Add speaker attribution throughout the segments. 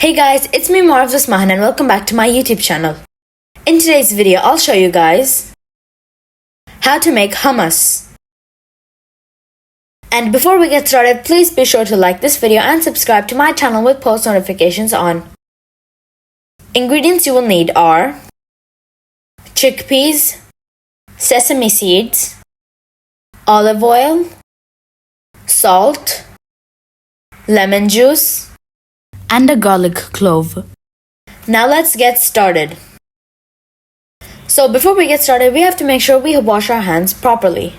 Speaker 1: Hey guys, it's me Marvellous Maahin and welcome back to my YouTube channel. In today's video, I'll show you guys how to make hummus. And before we get started, please be sure to like this video and subscribe to my channel with post notifications on. Ingredients you will need are chickpeas, sesame seeds, olive oil, salt, lemon juice, and a garlic clove. Now let's get started. So before we get started, we have to make sure we wash our hands properly.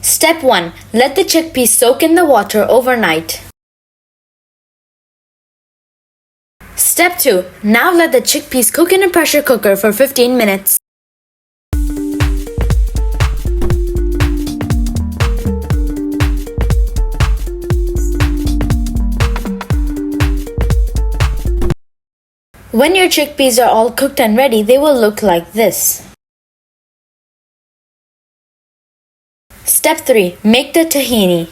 Speaker 1: Step 1. Let the chickpeas soak in the water overnight. Step 2. Now let the chickpeas cook in a pressure cooker for 15 minutes. When your chickpeas are all cooked and ready, they will look like this. Step 3. Make the tahini.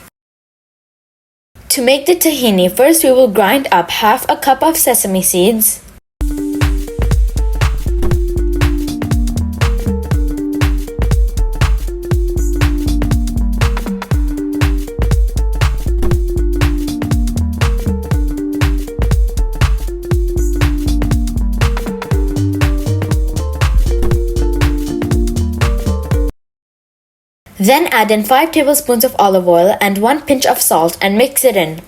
Speaker 1: To make the tahini, first we will grind up half a cup of sesame seeds, then add in 5 tablespoons of olive oil and 1 pinch of salt and mix it in.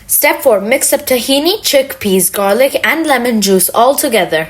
Speaker 1: Step 4. Mix up tahini, chickpeas, garlic, and lemon juice all together.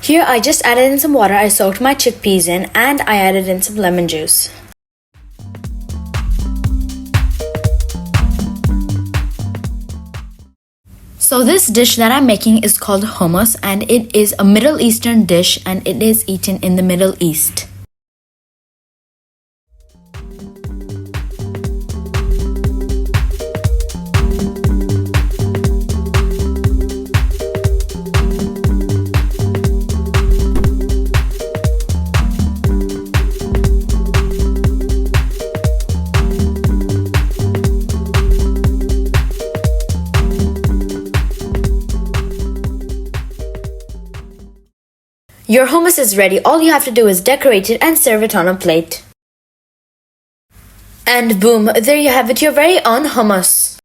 Speaker 1: Here I just added in some water I soaked my chickpeas in, and I added in some lemon juice. So this dish that I'm making is called hummus, and it is a Middle Eastern dish and it is eaten in the Middle East. Your hummus is ready. All you have to do is decorate it and serve it on a plate. And boom, there you have it, your very own hummus.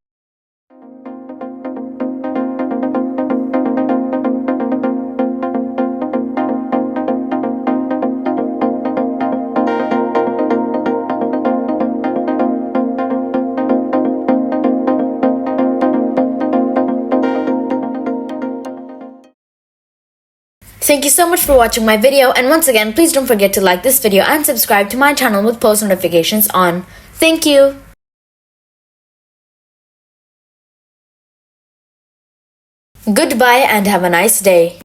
Speaker 1: Thank you so much for watching my video, and once again, please don't forget to like this video and subscribe to my channel with post notifications on. Thank you. Goodbye and have a nice day.